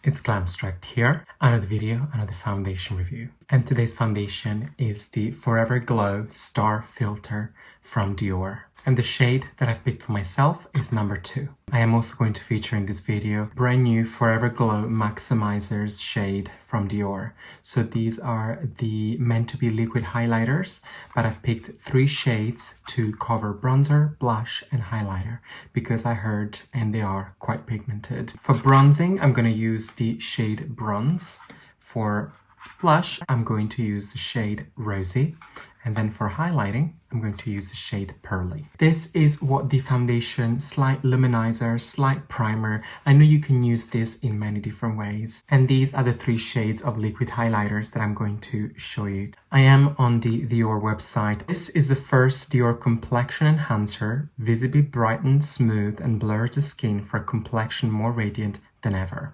it's Glamstract here. Another video, another foundation review. And today's foundation is the Forever Glow Star Filter from Dior. And the shade that I've picked for myself is number 2. I am also going to feature in this video brand new Forever Glow Maximizers shade from Dior. So these are the meant to be liquid highlighters, but I've picked 3 shades to cover bronzer, blush and highlighter because I heard and they are quite pigmented. For bronzing, I'm going to use the shade Bronze. For blush, I'm going to use the shade Rosey. And then for highlighting, I'm going to use the shade Pearly. This is what the foundation, slight luminizer, slight primer. I know you can use this in many different ways. And these are the 3 shades of liquid highlighters that I'm going to show you. I am on the Dior website. This is the first Dior Complexion Enhancer, visibly brightens, smooth and blurs the skin for a complexion more radiant than ever.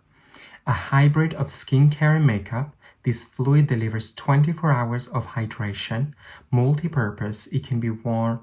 A hybrid of skincare and makeup, this fluid delivers 24 hours of hydration, multi-purpose. It can be worn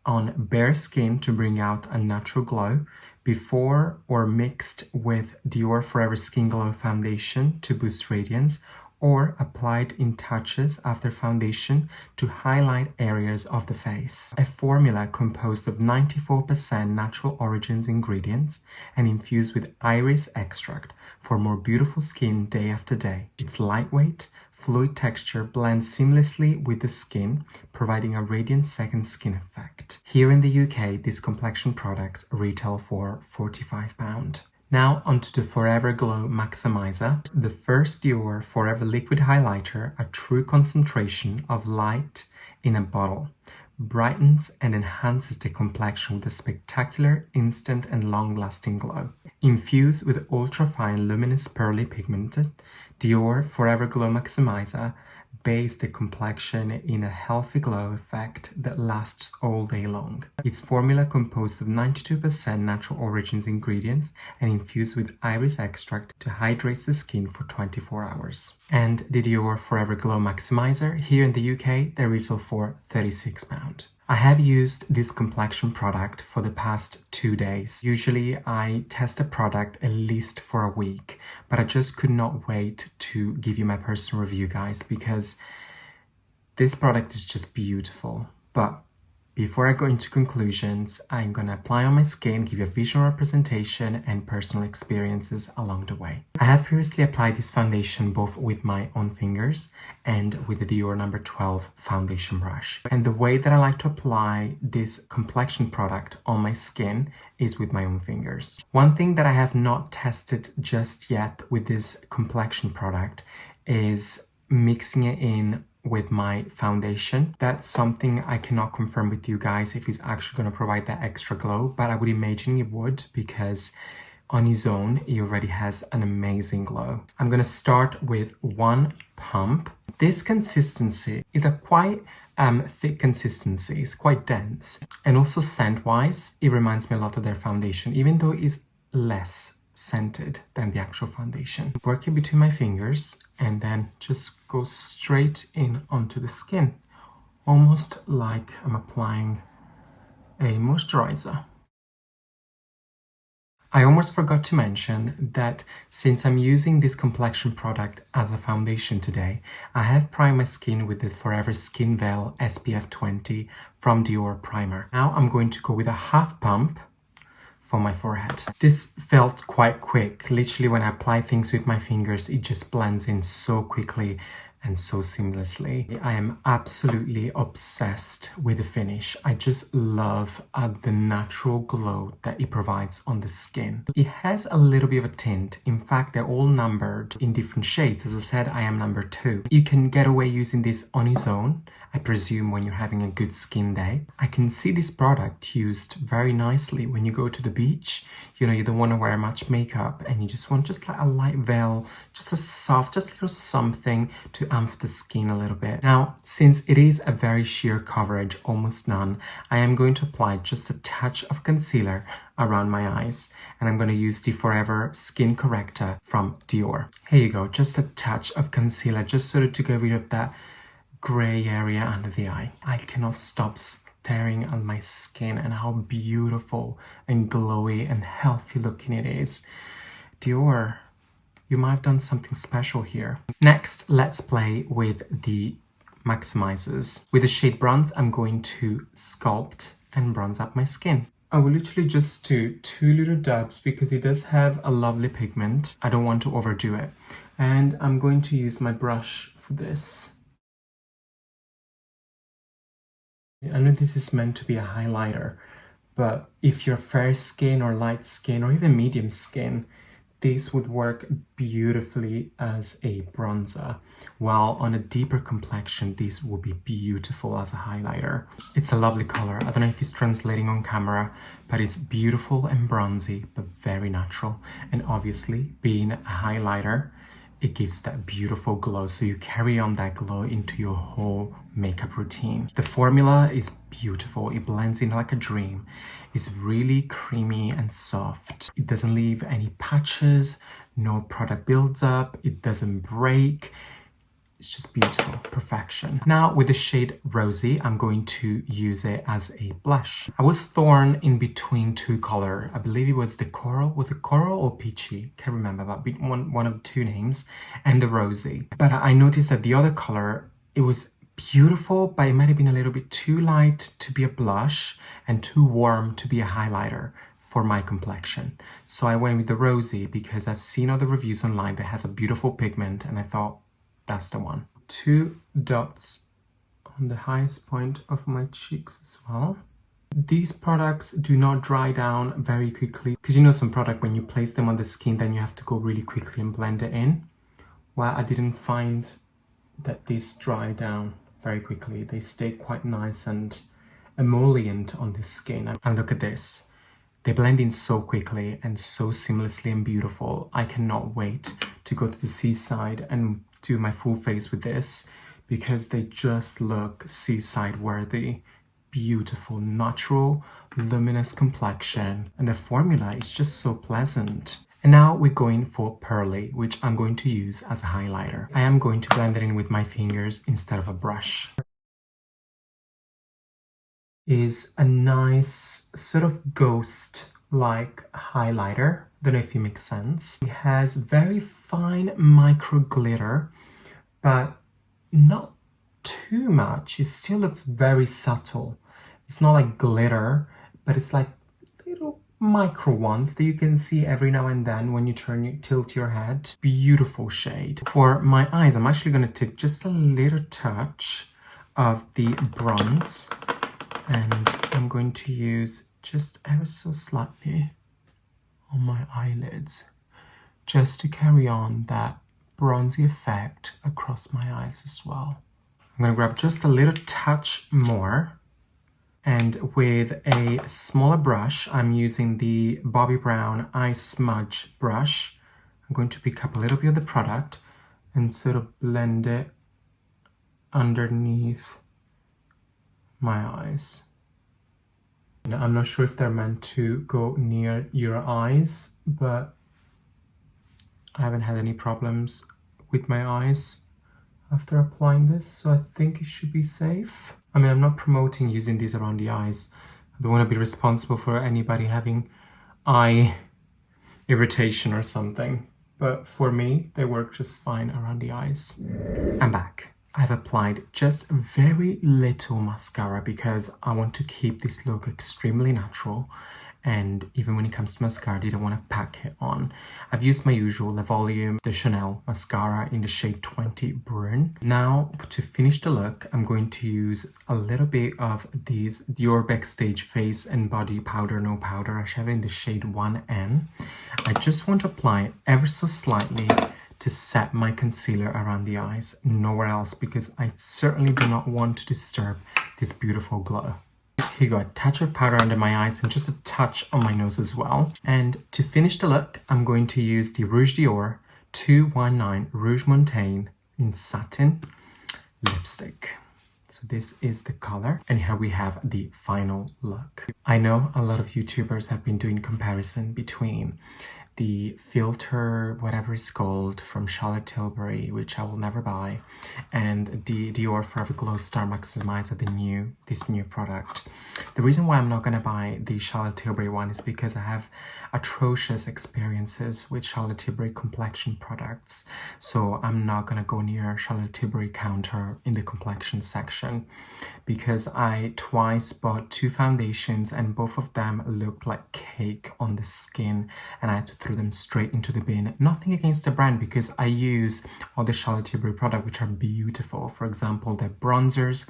on bare skin to bring out a natural glow, before or mixed with Dior Forever Skin Glow Foundation to boost radiance, or applied in touches after foundation to highlight areas of the face. A formula composed of 94% natural origins ingredients and infused with iris extract for more beautiful skin day after day. Its lightweight, fluid texture blends seamlessly with the skin, providing a radiant second skin effect. Here in the UK, these complexion products retail for £45. Now onto the Forever Glow Maximizer, the first Dior Forever Liquid Highlighter, a true concentration of light in a bottle. Brightens and enhances the complexion with a spectacular, instant and long-lasting glow. Infused with ultra-fine luminous pearly pigmented, Dior Forever Glow Maximizer bathes the complexion in a healthy glow effect that lasts all day long. Its formula composed of 92% natural origins ingredients and infused with iris extract to hydrate the skin for 24 hours. And the Dior Forever Glow Maximizer here in the UK, they retail for £36. I have used this complexion product for the past 2 days. Usually I test a product at least for a week, but I just could not wait to give you my personal review, guys, because this product is just beautiful. But before I go into conclusions, I'm going to apply on my skin, give you a visual representation and personal experiences along the way. I have previously applied this foundation both with my own fingers and with the Dior number 12 foundation brush. And the way that I like to apply this complexion product on my skin is with my own fingers. One thing that I have not tested just yet with this complexion product is mixing it in with my foundation. That's something I cannot confirm with you guys if it's actually going to provide that extra glow, but I would imagine it would because on its own it already has an amazing glow. I'm going to start with 1 pump. This consistency is a quite thick consistency. It's quite dense, and also scent wise it reminds me a lot of their foundation, even though it's less scented than the actual foundation. Work it between my fingers and then just go straight in onto the skin, almost like I'm applying a moisturizer. I almost forgot to mention that since I'm using this complexion product as a foundation today, I have primed my skin with the Forever Skin Veil SPF 20 from Dior primer. Now I'm going to go with a half pump for my forehead. This felt quite quick. Literally when I apply things with my fingers, it just blends in so quickly and so seamlessly. I am absolutely obsessed with the finish. I just love the natural glow that it provides on the skin. It has a little bit of a tint. In fact, they're all numbered in different shades. As I said, I am number 2. You can get away using this on its own, I presume, when you're having a good skin day. I can see this product used very nicely when you go to the beach. You know, you don't want to wear much makeup and you just want just like a light veil, just a soft, just a little something to amp the skin a little bit. Now, since it is a very sheer coverage, almost none, I am going to apply just a touch of concealer around my eyes, and I'm going to use the Forever Skin Corrector from Dior. Here you go, just a touch of concealer, just sort of to get rid of that gray area under the eye. I cannot stop staring at my skin and how beautiful and glowy and healthy looking it is. Dior, you might have done something special here. Next, let's play with the maximizers. With the shade Bronze, I'm going to sculpt and bronze up my skin. I will literally just do 2 little dabs because it does have a lovely pigment. I don't want to overdo it. And I'm going to use my brush for this. I know this is meant to be a highlighter, but if you're fair skin or light skin or even medium skin, this would work beautifully as a bronzer, while on a deeper complexion, this would be beautiful as a highlighter. It's a lovely color. I don't know if it's translating on camera, but it's beautiful and bronzy, but very natural. And obviously, being a highlighter, it gives that beautiful glow. So you carry on that glow into your whole makeup routine. The formula is beautiful. It blends in like a dream. It's really creamy and soft. It doesn't leave any patches. No product builds up. It doesn't break. It's just beautiful, perfection. Now with the shade Rosey, I'm going to use it as a blush. I was torn in between 2 colors. I believe it was the coral. Was it coral or peachy? Can't remember, but one of the 2 names, and the Rosey. But I noticed that the other color, it was beautiful, but it might have been a little bit too light to be a blush and too warm to be a highlighter for my complexion. So I went with the Rosey because I've seen other reviews online that has a beautiful pigment, and I thought, that's the one. 2 dots on the highest point of my cheeks as well. These products do not dry down very quickly, because you know some product, when you place them on the skin, then you have to go really quickly and blend it in. Well, I didn't find that these dry down very quickly. They stay quite nice and emollient on the skin. And look at this. They blend in so quickly and so seamlessly and beautiful. I cannot wait to go to the seaside and do my full face with this, because they just look seaside worthy. Beautiful, natural, luminous complexion, and the formula is just so pleasant. And now we're going for Pearly, which I'm going to use as a highlighter. I am going to blend it in with my fingers instead of a brush. Is a nice sort of ghost-like highlighter. Don't know if it makes sense. It has very fine micro glitter, but not too much. It still looks very subtle. It's not like glitter, but it's like little micro ones that you can see every now and then when you tilt your head. Beautiful shade. For my eyes, I'm actually going to take just a little touch of the bronze, and I'm going to use just ever so slightly on my eyelids, just to carry on that bronzy effect across my eyes as well. I'm gonna grab just a little touch more, and with a smaller brush, I'm using the Bobbi Brown Eye Smudge brush. I'm going to pick up a little bit of the product and sort of blend it underneath my eyes. Now, I'm not sure if they're meant to go near your eyes, but I haven't had any problems with my eyes after applying this, so I think it should be safe. I mean, I'm not promoting using these around the eyes. I don't want to be responsible for anybody having eye irritation or something, but for me, they work just fine around the eyes. I'm back. I've applied just very little mascara because I want to keep this look extremely natural, and even when it comes to mascara, I didn't want to pack it on. I've used my usual Le Volume de Chanel mascara in the shade 20 Brun. Now, to finish the look, I'm going to use a little bit of these Dior Backstage Face and Body Powder, No Powder. I have it in the shade 1N. I just want to apply it ever so slightly to set my concealer around the eyes, nowhere else, because I certainly do not want to disturb this beautiful glow. Here you go, a touch of powder under my eyes and just a touch on my nose as well. And to finish the look, I'm going to use the Rouge Dior 219 Rouge Montaigne in Satin lipstick. So this is the color, and here we have the final look. I know a lot of YouTubers have been doing comparison between the filter, whatever it's called, from Charlotte Tilbury, which I will never buy, and the Dior Forever Glow Star Maximizer, this new product. The reason why I'm not going to buy the Charlotte Tilbury one is because I have atrocious experiences with Charlotte Tilbury complexion products, so I'm not going to go near Charlotte Tilbury counter in the complexion section, because I twice bought 2 foundations and both of them looked like cake on the skin, and I had to throw them straight into the bin. Nothing against the brand, because I use all the Charlotte Tilbury products, which are beautiful. For example, the bronzers,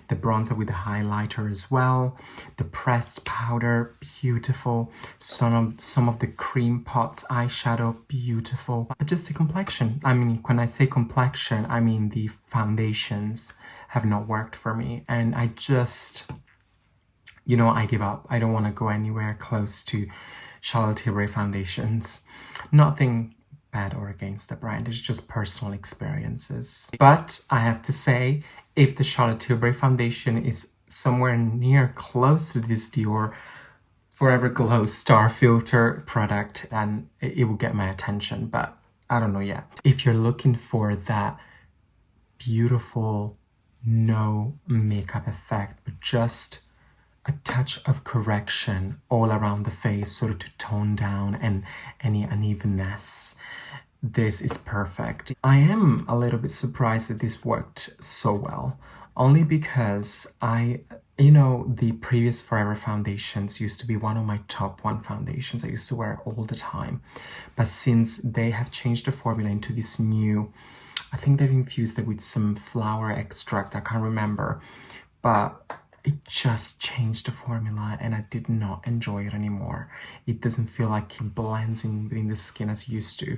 the bronzer with the highlighter as well, the pressed powder, beautiful. Some of the cream pots eyeshadow, beautiful. But just the complexion, I mean, when I say complexion, I mean the foundations have not worked for me, and I just, you know, I give up. I don't want to go anywhere close to Charlotte Tilbury foundations. Nothing bad or against the brand, it's just personal experiences. But I have to say, if the Charlotte Tilbury foundation is somewhere near close to this Dior Forever Glow Star Filter product, then it will get my attention, but I don't know yet. If you're looking for that beautiful, no makeup effect, but just a touch of correction all around the face, sort of to tone down and any unevenness, this is perfect. I am a little bit surprised that this worked so well, only because you know, the previous Forever foundations used to be one of my top 1 foundations I used to wear all the time. But since they have changed the formula into this new, I think they've infused it with some flower extract, I can't remember, but it just changed the formula and I did not enjoy it anymore. It doesn't feel like it blends in within the skin as it used to.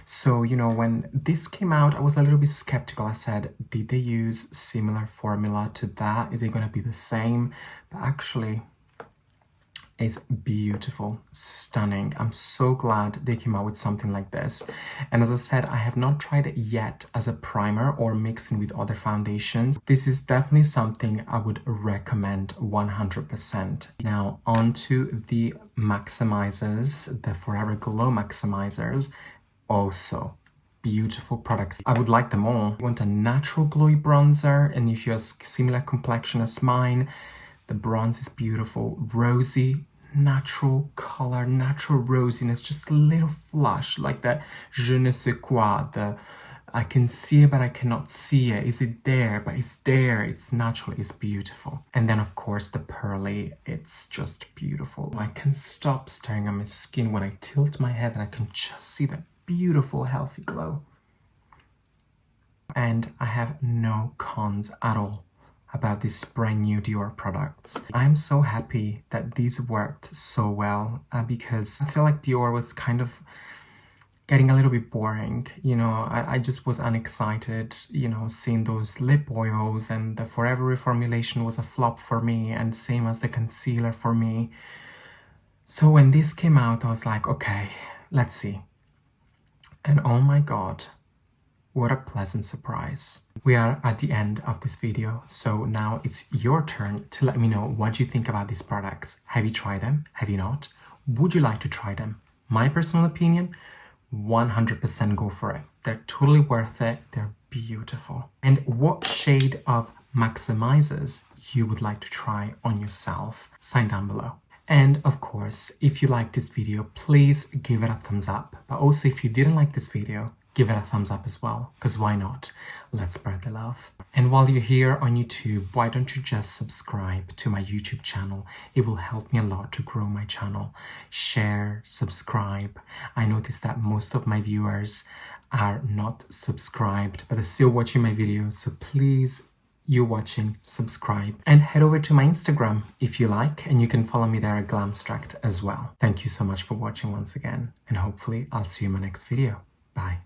So, you know, when this came out, I was a little bit skeptical. I said, did they use similar formula to that? Is it going to be the same? But actually, it's beautiful, stunning. I'm so glad they came out with something like this. And as I said, I have not tried it yet as a primer or mixing with other foundations. This is definitely something I would recommend 100%. Now, onto the maximizers, the Forever Glow maximizers. Also beautiful products. I would like them all. You want a natural glowy bronzer, and if you have similar complexion as mine, the bronze is beautiful. Rosy, natural color, natural rosiness, just a little flush, like that je ne sais quoi, the I can see it but I cannot see it. Is it there? But it's there. It's natural. It's beautiful. And then of course the Pearly, it's just beautiful. I can stop staring at my skin when I tilt my head and I can just see that beautiful healthy glow. And I have no cons at all about these brand new Dior products. I'm so happy that these worked so well because I feel like Dior was kind of getting a little bit boring. You know, I just was unexcited, you know, seeing those lip oils, and the Forever reformulation was a flop for me, and same as the concealer for me. So when this came out, I was like, okay, let's see. And oh my God, what a pleasant surprise. We are at the end of this video, so now it's your turn to let me know what you think about these products. Have you tried them? Have you not? Would you like to try them? My personal opinion, 100% go for it. They're totally worth it. They're beautiful. And what shade of maximizers you would like to try on yourself? Sign down below. And of course, if you liked this video, please give it a thumbs up. But also if you didn't like this video, give it a thumbs up as well, because why not? Let's spread the love. And while you're here on YouTube, why don't you just subscribe to my YouTube channel? It will help me a lot to grow my channel. Share, subscribe. I noticed that most of my viewers are not subscribed, but they're still watching my videos. So please, you're watching, subscribe, and head over to my Instagram if you like, and you can follow me there at Glamstract as well. Thank you so much for watching once again, and hopefully I'll see you in my next video. Bye.